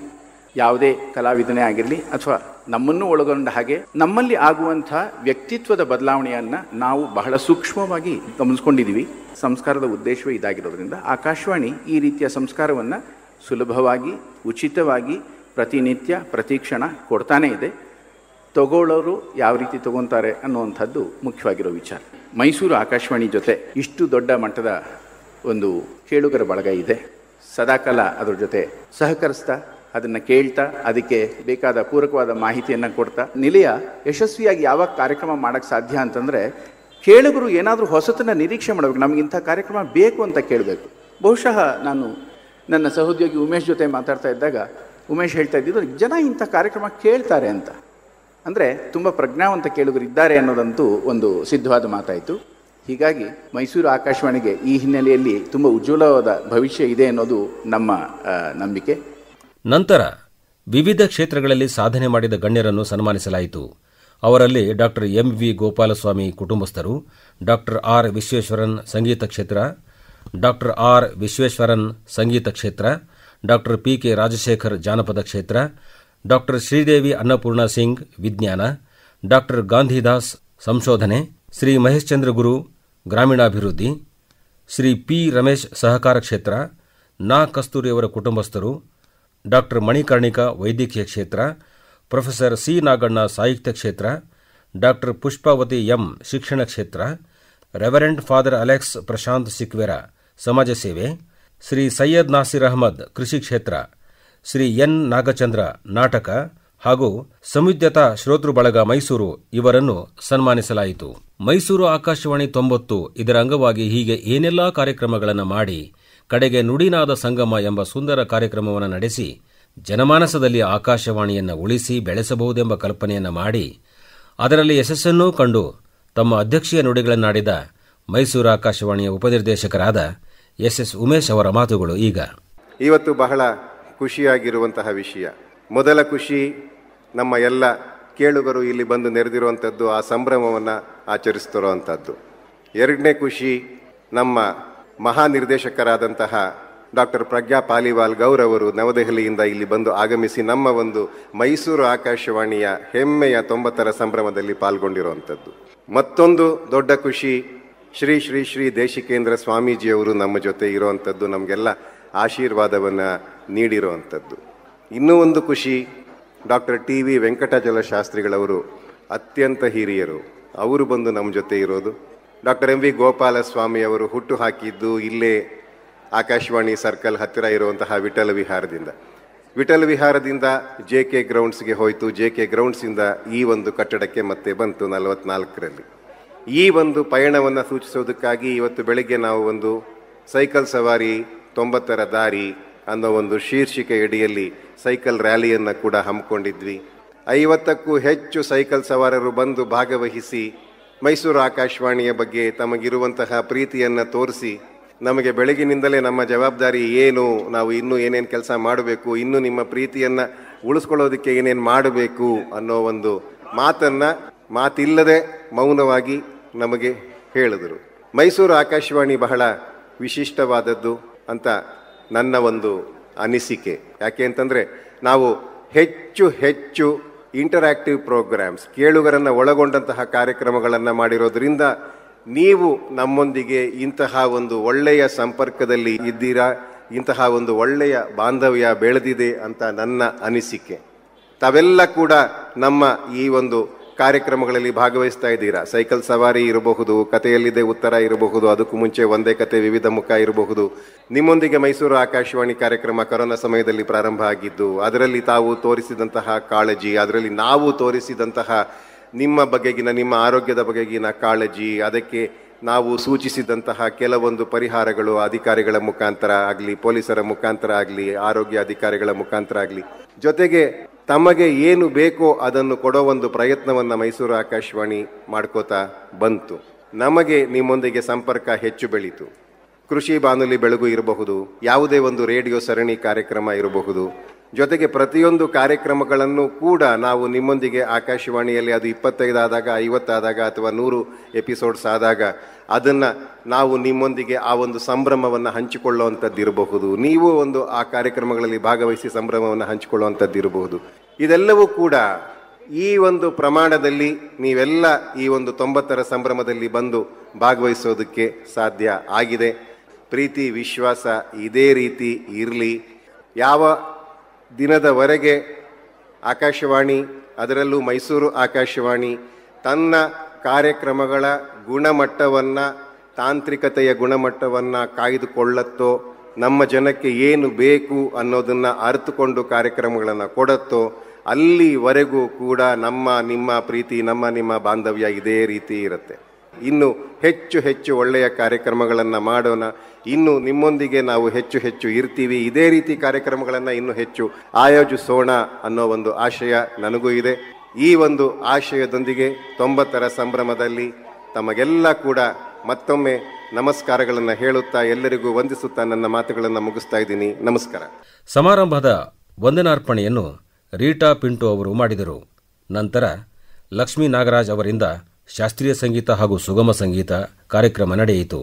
ಯಾವುದೇ ಕಲಾವಿದನೇ ಆಗಿರಲಿ ಅಥವಾ ನಮ್ಮನ್ನು ಒಳಗೊಂಡ ಹಾಗೆ ನಮ್ಮಲ್ಲಿ ಆಗುವಂಥ ವ್ಯಕ್ತಿತ್ವದ ಬದಲಾವಣೆಯನ್ನು ನಾವು ಬಹಳ ಸೂಕ್ಷ್ಮವಾಗಿ ಗಮನಿಸ್ಕೊಂಡಿದ್ದೀವಿ. ಸಂಸ್ಕಾರದ ಉದ್ದೇಶವೇ ಇದಾಗಿರೋದ್ರಿಂದ ಆಕಾಶವಾಣಿ ಈ ರೀತಿಯ ಸಂಸ್ಕಾರವನ್ನು ಸುಲಭವಾಗಿ, ಉಚಿತವಾಗಿ, ಪ್ರತಿನಿತ್ಯ, ಪ್ರತಿಕ್ಷಣ ಕೊಡ್ತಾನೇ ಇದೆ. ತಗೊಳ್ಳೋರು ಯಾವ ರೀತಿ ತಗೊತಾರೆ ಅನ್ನುವಂಥದ್ದು ಮುಖ್ಯವಾಗಿರೋ ವಿಚಾರ. ಮೈಸೂರು ಆಕಾಶವಾಣಿ ಜೊತೆ ಇಷ್ಟು ದೊಡ್ಡ ಮಟ್ಟದ ಒಂದು ಕೇಳುಗರ ಬಳಗ ಇದೆ. ಸದಾಕಾಲ ಅದ್ರ ಜೊತೆ ಸಹಕರಿಸ್ತಾ, ಅದನ್ನು ಕೇಳ್ತಾ, ಅದಕ್ಕೆ ಬೇಕಾದ ಪೂರಕವಾದ ಮಾಹಿತಿಯನ್ನು ಕೊಡ್ತಾ, ನಿಲಯ ಯಶಸ್ವಿಯಾಗಿ ಯಾವಾಗ ಕಾರ್ಯಕ್ರಮ ಮಾಡೋಕ್ಕೆ ಸಾಧ್ಯ ಅಂತಂದರೆ ಕೇಳುಗರು ಏನಾದರೂ ಹೊಸತನ್ನು ನಿರೀಕ್ಷೆ ಮಾಡಬೇಕು. ನಮಗಿಂಥ ಕಾರ್ಯಕ್ರಮ ಬೇಕು ಅಂತ ಕೇಳಬೇಕು. ಬಹುಶಃ ನಾನು ನನ್ನ ಸಹೋದ್ಯೋಗಿ ಉಮೇಶ್ ಜೊತೆ ಮಾತಾಡ್ತಾ ಇದ್ದಾಗ ಉಮೇಶ್ ಹೇಳ್ತಾ ಇದ್ದಿದ್ದು, ಜನ ಇಂಥ ಕಾರ್ಯಕ್ರಮ ಕೇಳ್ತಾರೆ ಅಂತ. ಅಂದರೆ ತುಂಬ ಪ್ರಜ್ಞಾವಂತ ಕೇಳುಗರು ಇದ್ದಾರೆ ಅನ್ನೋದಂತೂ ಒಂದು ಸಿದ್ಧವಾದ ಮಾತಾಯಿತು. ಹೀಗಾಗಿ ಮೈಸೂರು ಆಕಾಶವಾಣಿಗೆ ಈ ಹಿನ್ನೆಲೆಯಲ್ಲಿ ತುಂಬ ಉಜ್ವಲವಾದ ಭವಿಷ್ಯ ಇದೆ ಅನ್ನೋದು ನಮ್ಮ ನಂಬಿಕೆ. ನಂತರ ವಿವಿಧ ಕ್ಷೇತ್ರಗಳಲ್ಲಿ ಸಾಧನೆ ಮಾಡಿದ ಗಣ್ಯರನ್ನು ಸನ್ಮಾನಿಸಲಾಯಿತು. ಅವರಲ್ಲಿ ಡಾಕ್ಟರ್ ಎಂವಿ ಗೋಪಾಲಸ್ವಾಮಿ ಕುಟುಂಬಸ್ಥರು, ಡಾಕ್ಟರ್ ಆರ್ ವಿಶ್ವೇಶ್ವರನ್ ಸಂಗೀತ ಕ್ಷೇತ್ರ, ಡಾಕ್ಟರ್ ಆರ್ ವಿಶ್ವೇಶ್ವರನ್ ಸಂಗೀತ ಕ್ಷೇತ್ರ, ಡಾಕ್ಟರ್ ಪಿಕೆ ರಾಜಶೇಖರ್ ಜಾನಪದ ಕ್ಷೇತ್ರ, ಡಾಕ್ಟರ್ ಶ್ರೀದೇವಿ ಅನ್ನಪೂರ್ಣ ಸಿಂಗ್ ವಿಜ್ಞಾನ, ಡಾಕ್ಟರ್ ಗಾಂಧಿದಾಸ್ ಸಂಶೋಧನೆ, ಶ್ರೀ ಮಹೇಶ್ ಚಂದ್ರ ಗುರು ಗ್ರಾಮೀಣಾಭಿವೃದ್ಧಿ, ಶ್ರೀ ಪಿ ರಮೇಶ್ ಸಹಕಾರ ಕ್ಷೇತ್ರ, ನಾ ಕಸ್ತೂರಿಯವರ ಕುಟುಂಬಸ್ಥರು, ಡಾಕ್ಟರ್ ಮಣಿಕರ್ಣಿಕಾ ವೈದ್ಯಕೀಯ ಕ್ಷೇತ್ರ, ಪ್ರೊಫೆಸರ್ ಸಿ ನಾಗಣ್ಣ ಸಾಹಿತ್ಯ ಕ್ಷೇತ್ರ, ಡಾಕ್ಟರ್ ಪುಷ್ಪಾವತಿ ಎಂ ಶಿಕ್ಷಣ ಕ್ಷೇತ್ರ, ರೆವರೆಂಡ್ ಫಾದರ್ ಅಲೆಕ್ಸ್ ಪ್ರಶಾಂತ್ ಸಿಕ್ವೆರ ಸಮಾಜ ಸೇವೆ, ಶ್ರೀ ಸೈಯದ್ ನಾಸಿರ್ ಅಹಮದ್ ಕೃಷಿ ಕ್ಷೇತ್ರ, ಶ್ರೀ ಎನ್ ನಾಗಚಂದ್ರ ನಾಟಕ ಹಾಗೂ ಸಂವಿದ್ಯತಾ ಶ್ರೋತೃ ಬಳಗ ಮೈಸೂರು ಇವರನ್ನು ಸನ್ಮಾನಿಸಲಾಯಿತು. ಮೈಸೂರು ಆಕಾಶವಾಣಿ 90 ಇದರ ಅಂಗವಾಗಿ ಹೀಗೆ ಏನೆಲ್ಲಾ ಕಾರ್ಯಕ್ರಮಗಳನ್ನು ಮಾಡಿ ಕಡೆಗೆ ನುಡಿನಾದ ಸಂಗಮ ಎಂಬ ಸುಂದರ ಕಾರ್ಯಕ್ರಮವನ್ನು ನಡೆಸಿ ಜನಮಾನಸದಲ್ಲಿ ಆಕಾಶವಾಣಿಯನ್ನು ಉಳಿಸಿ ಬೆಳೆಸಬಹುದೆಂಬ ಕಲ್ಪನೆಯನ್ನು ಮಾಡಿ ಅದರಲ್ಲಿ ಯಶಸ್ಸನ್ನೂ ಕಂಡು ತಮ್ಮ ಅಧ್ಯಕ್ಷೀಯ ನುಡಿಗಳನ್ನಾಡಿದ ಮೈಸೂರು ಆಕಾಶವಾಣಿಯ ಉಪನಿರ್ದೇಶಕರಾದ ಎಸ್ ಉಮೇಶ್ ಅವರ ಮಾತುಗಳು ಈಗ. ಇವತ್ತು ಬಹಳ ಖುಷಿಯಾಗಿರುವಂತಹ ವಿಷಯ. ಮೊದಲ ಖುಷಿ ನಮ್ಮ ಎಲ್ಲ ಕೇಳುಗರು ಇಲ್ಲಿ ಬಂದು ನೆರೆದಿರುವಂಥದ್ದು, ಆ ಸಂಭ್ರಮವನ್ನು ಆಚರಿಸ್ತಿರುವಂಥದ್ದು. ಎರಡನೇ ಖುಷಿ ನಮ್ಮ ಮಹಾನಿರ್ದೇಶಕರಾದಂತಹ ಡಾಕ್ಟರ್ ಪ್ರಜ್ಞಾ ಪಾಲಿವಾಲ್ ಗೌರ್ ಅವರು ನವದೆಹಲಿಯಿಂದ ಇಲ್ಲಿ ಬಂದು ಆಗಮಿಸಿ ನಮ್ಮ ಒಂದು ಮೈಸೂರು ಆಕಾಶವಾಣಿಯ ಹೆಮ್ಮೆಯ 90ರ ಸಂಭ್ರಮದಲ್ಲಿ ಪಾಲ್ಗೊಂಡಿರುವಂಥದ್ದು. ಮತ್ತೊಂದು ದೊಡ್ಡ ಖುಷಿ ಶ್ರೀ ಶ್ರೀ ಶ್ರೀ ದೇಶಿಕೇಂದ್ರ ಸ್ವಾಮೀಜಿಯವರು ನಮ್ಮ ಜೊತೆ ಇರುವಂಥದ್ದು, ನಮಗೆಲ್ಲ ಆಶೀರ್ವಾದವನ್ನು ನೀಡಿರುವಂಥದ್ದು. ಇನ್ನೂ ಒಂದು ಖುಷಿ ಡಾಕ್ಟರ್ TV ವೆಂಕಟಾಚಲ ಶಾಸ್ತ್ರಿಗಳವರು, ಅತ್ಯಂತ ಹಿರಿಯರು, ಅವರು ಬಂದು ನಮ್ಮ ಜೊತೆ ಇರೋದು. ಡಾಕ್ಟರ್ MV ಗೋಪಾಲಸ್ವಾಮಿ ಅವರು ಹುಟ್ಟು ಹಾಕಿದ್ದು ಇಲ್ಲೇ ಆಕಾಶವಾಣಿ ಸರ್ಕಲ್ ಹತ್ತಿರ ಇರುವಂತಹ ವಿಠಲ ವಿಹಾರದಿಂದ JK ಗ್ರೌಂಡ್ಸ್ಗೆ ಹೋಯಿತು. JK ಗ್ರೌಂಡ್ಸಿಂದ ಈ ಒಂದು ಕಟ್ಟಡಕ್ಕೆ ಮತ್ತೆ ಬಂತು 44ರಲ್ಲಿ. ಈ ಒಂದು ಪಯಣವನ್ನು ಸೂಚಿಸೋದಕ್ಕಾಗಿ ಇವತ್ತು ಬೆಳಗ್ಗೆ ನಾವು ಒಂದು ಸೈಕಲ್ ಸವಾರಿ 90ರ ದಾರಿ ಅನ್ನೋ ಒಂದು ಶೀರ್ಷಿಕೆ ಅಡಿಯಲ್ಲಿ ಸೈಕಲ್ ರ್ಯಾಲಿಯನ್ನು ಕೂಡ ಹಮ್ಮಿಕೊಂಡಿದ್ವಿ. 50ಕ್ಕೂ ಹೆಚ್ಚು ಸೈಕಲ್ ಸವಾರರು ಬಂದು ಭಾಗವಹಿಸಿ ಮೈಸೂರು ಆಕಾಶವಾಣಿಯ ಬಗ್ಗೆ ತಮಗಿರುವಂತಹ ಪ್ರೀತಿಯನ್ನು ತೋರಿಸಿ, ನಮಗೆ ಬೆಳಗಿನಿಂದಲೇ ನಮ್ಮ ಜವಾಬ್ದಾರಿ ಏನು, ನಾವು ಇನ್ನೂ ಏನೇನು ಕೆಲಸ ಮಾಡಬೇಕು, ಇನ್ನೂ ನಿಮ್ಮ ಪ್ರೀತಿಯನ್ನು ಉಳಿಸ್ಕೊಳ್ಳೋದಕ್ಕೆ ಏನೇನು ಮಾಡಬೇಕು ಅನ್ನೋ ಒಂದು ಮಾತಿಲ್ಲದೆ ಮೌನವಾಗಿ ನಮಗೆ ಹೇಳಿದರು. ಮೈಸೂರು ಆಕಾಶವಾಣಿ ಬಹಳ ವಿಶಿಷ್ಟವಾದದ್ದು ಅಂತ ನನ್ನ ಒಂದು ಅನಿಸಿಕೆ. ಯಾಕೆ ಅಂತಂದರೆ ನಾವು ಹೆಚ್ಚು ಇಂಟರಾಕ್ಟಿವ್ ಪ್ರೋಗ್ರಾಮ್ಸ್, ಕೇಳುಗರನ್ನು ಒಳಗೊಂಡಂತಹ ಕಾರ್ಯಕ್ರಮಗಳನ್ನು ಮಾಡಿರೋದ್ರಿಂದ ನೀವು ನಮ್ಮೊಂದಿಗೆ ಇಂತಹ ಒಂದು ಒಳ್ಳೆಯ ಸಂಪರ್ಕದಲ್ಲಿ ಇದ್ದೀರಾ, ಇಂತಹ ಒಂದು ಒಳ್ಳೆಯ ಬಾಂಧವ್ಯ ಬೆಳೆದಿದೆ ಅಂತ ನನ್ನ ಅನಿಸಿಕೆ. ತಾವೆಲ್ಲ ಕೂಡ ನಮ್ಮ ಈ ಒಂದು ಕಾರ್ಯಕ್ರಮಗಳಲ್ಲಿ ಭಾಗವಹಿಸ್ತಾ ಇದ್ದೀರಾ. ಸೈಕಲ್ ಸವಾರಿ ಇರಬಹುದು, ಕಥೆಯಲ್ಲಿದೆ ಉತ್ತರ ಇರಬಹುದು, ಅದಕ್ಕೂ ಮುಂಚೆ ಒಂದೇ ಕತೆ ವಿವಿಧ ಮುಖ ಇರಬಹುದು. ನಿಮ್ಮೊಂದಿಗೆ ಮೈಸೂರು ಆಕಾಶವಾಣಿ ಕಾರ್ಯಕ್ರಮ ಕೊರೋನಾ ಸಮಯದಲ್ಲಿ ಪ್ರಾರಂಭ ಆಗಿದ್ದು, ಅದರಲ್ಲಿ ತಾವು ತೋರಿಸಿದಂತಹ ಕಾಳಜಿ, ಅದರಲ್ಲಿ ನಾವು ತೋರಿಸಿದಂತಹ ನಿಮ್ಮ ಬಗೆಗಿನ, ನಿಮ್ಮ ಆರೋಗ್ಯದ ಬಗೆಗಿನ ಕಾಳಜಿ, ಅದಕ್ಕೆ ನಾವು ಸೂಚಿಸಿದಂತಹ ಕೆಲವೊಂದು ಪರಿಹಾರಗಳು ಅಧಿಕಾರಿಗಳ ಮುಖಾಂತರ ಆಗಲಿ, ಪೊಲೀಸರ ಮುಖಾಂತರ ಆಗಲಿ, ಆರೋಗ್ಯ ಅಧಿಕಾರಿಗಳ ಮುಖಾಂತರ ಆಗಲಿ, ಜೊತೆಗೆ ತಮಗೆ ಏನು ಬೇಕೋ ಅದನ್ನು ಕೊಡೋ ಒಂದು ಪ್ರಯತ್ನವನ್ನು ಮೈಸೂರು ಆಕಾಶವಾಣಿ ಮಾಡ್ಕೋತಾ ಬಂತು. ನಮಗೆ ನಿಮ್ಮೊಂದಿಗೆ ಸಂಪರ್ಕ ಹೆಚ್ಚು ಬೆಳೀತು. ಕೃಷಿ ಬಾನುಲಿ ಬೆಳಗು ಇರಬಹುದು, ಯಾವುದೇ ಒಂದು ರೇಡಿಯೋ ಸರಣಿ ಕಾರ್ಯಕ್ರಮ ಇರಬಹುದು, ಜೊತೆಗೆ ಪ್ರತಿಯೊಂದು ಕಾರ್ಯಕ್ರಮಗಳನ್ನು ಕೂಡ ನಾವು ನಿಮ್ಮೊಂದಿಗೆ ಆಕಾಶವಾಣಿಯಲ್ಲಿ ಅದು 25 ಆದಾಗ, 50 ಆದಾಗ ಅಥವಾ 100 ಎಪಿಸೋಡ್ಸ್ ಆದಾಗ ಅದನ್ನು ನಾವು ನಿಮ್ಮೊಂದಿಗೆ ಆ ಒಂದು ಸಂಭ್ರಮವನ್ನು ಹಂಚಿಕೊಳ್ಳುವಂಥದ್ದು ಇರಬಹುದು. ನೀವು ಒಂದು ಆ ಕಾರ್ಯಕ್ರಮಗಳಲ್ಲಿ ಭಾಗವಹಿಸಿ ಸಂಭ್ರಮವನ್ನು ಹಂಚಿಕೊಳ್ಳುವಂಥದ್ದು ಇರಬಹುದು. ಇದೆಲ್ಲವೂ ಕೂಡ ಈ ಒಂದು ಪ್ರಮಾಣದಲ್ಲಿ ನೀವೆಲ್ಲ ಈ ಒಂದು 90ರ ಸಂಭ್ರಮದಲ್ಲಿ ಬಂದು ಭಾಗವಹಿಸೋದಕ್ಕೆ ಸಾಧ್ಯ ಆಗಿದೆ. ಪ್ರೀತಿ ವಿಶ್ವಾಸ ಇದೇ ರೀತಿ ಇರಲಿ. ಯಾವ ದಿನದವರೆಗೆ ಆಕಾಶವಾಣಿ, ಅದರಲ್ಲೂ ಮೈಸೂರು ಆಕಾಶವಾಣಿ ತನ್ನ ಕಾರ್ಯಕ್ರಮಗಳ ಗುಣಮಟ್ಟವನ್ನು, ತಾಂತ್ರಿಕತೆಯ ಗುಣಮಟ್ಟವನ್ನು ಕಾಯ್ದುಕೊಳ್ಳುತ್ತೋ, ನಮ್ಮ ಜನಕ್ಕೆ ಏನು ಬೇಕು ಅನ್ನೋದನ್ನು ಅರಿತುಕೊಂಡು ಕಾರ್ಯಕ್ರಮಗಳನ್ನು ಕೊಡುತ್ತೋ, ಅಲ್ಲಿವರೆಗೂ ಕೂಡ ನಿಮ್ಮ ಪ್ರೀತಿ, ನಿಮ್ಮ ಬಾಂಧವ್ಯ ಇದೇ ರೀತಿ ಇರುತ್ತೆ. ಇನ್ನು ಹೆಚ್ಚು ಹೆಚ್ಚು ಒಳ್ಳೆಯ ಕಾರ್ಯಕ್ರಮಗಳನ್ನು ಮಾಡೋಣ. ಇನ್ನು ನಿಮ್ಮೊಂದಿಗೆ ನಾವು ಹೆಚ್ಚು ಹೆಚ್ಚು ಇರ್ತೀವಿ. ಇದೇ ರೀತಿ ಕಾರ್ಯಕ್ರಮಗಳನ್ನು ಇನ್ನೂ ಹೆಚ್ಚು ಆಯೋಜಿಸೋಣ ಅನ್ನೋ ಒಂದು ಆಶಯ ನನಗೂ ಇದೆ. ಈ ಒಂದು ಆಶಯದೊಂದಿಗೆ 90ರ ಸಂಭ್ರಮದಲ್ಲಿ ತಮಗೆಲ್ಲ ಕೂಡ ಮತ್ತೊಮ್ಮೆ ನಮಸ್ಕಾರಗಳನ್ನು ಹೇಳುತ್ತಾ, ಎಲ್ಲರಿಗೂ ವಂದಿಸುತ್ತಾ ನನ್ನ ಮಾತುಗಳನ್ನು ಮುಗಿಸ್ತಾ ಇದ್ದೀನಿ. ನಮಸ್ಕಾರ. ಸಮಾರಂಭದ ವಂದನಾರ್ಪಣೆಯನ್ನು ರೀಟಾ ಪಿಂಟು ಅವರು ಮಾಡಿದರು. ನಂತರ ಲಕ್ಷ್ಮೀ ನಾಗರಾಜ್ ಅವರಿಂದ ಶಾಸ್ತ್ರೀಯ ಸಂಗೀತ ಹಾಗೂ ಸುಗಮ ಸಂಗೀತ ಕಾರ್ಯಕ್ರಮ ನಡೆಯಿತು.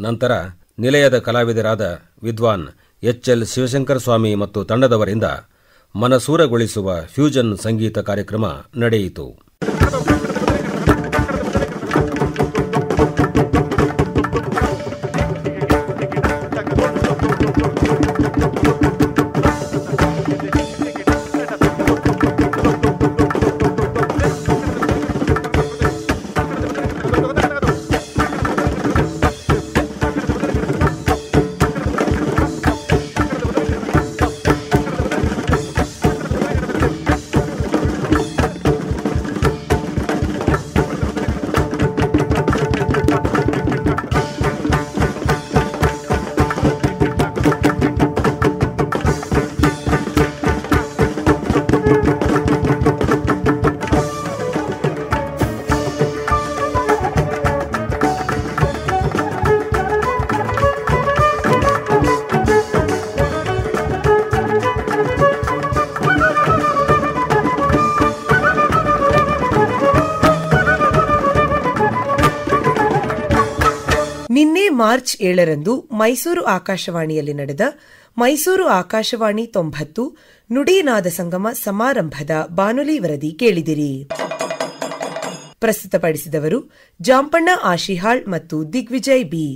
ನಂತರ ನಿಲಯದ ಕಲಾವಿದರಾದ ವಿದ್ವಾನ್ ಎಚ್ಎಲ್ ಶಿವಶಂಕರ ಸ್ವಾಮಿ ಮತ್ತು ತಂಡದವರಿಂದ ಮನಸೂರಗೊಳಿಸುವ ಫ್ಯೂಜನ್ ಸಂಗೀತ ಕಾರ್ಯಕ್ರಮ ನಡೆಯಿತು. ನಿನ್ನೆ ಮಾರ್ಚ್ 7ರಂದು ಮೈಸೂರು ಆಕಾಶವಾಣಿಯಲ್ಲಿ ನಡೆದ ಮೈಸೂರು ಆಕಾಶವಾಣಿ 90 ನುಡಿನಾದ ಸಂಗಮ ಸಮಾರಂಭದ ಬಾನುಲಿ ವರದಿ ಕೇಳಿದಿರಿ. ಪ್ರಸ್ತುತಪಡಿಸಿದವರು ಜಾಂಪಣ್ಣ ಆಶಿಹಾಳ್ ಮತ್ತು ದಿಗ್ವಿಜಯ್ ಬಿ.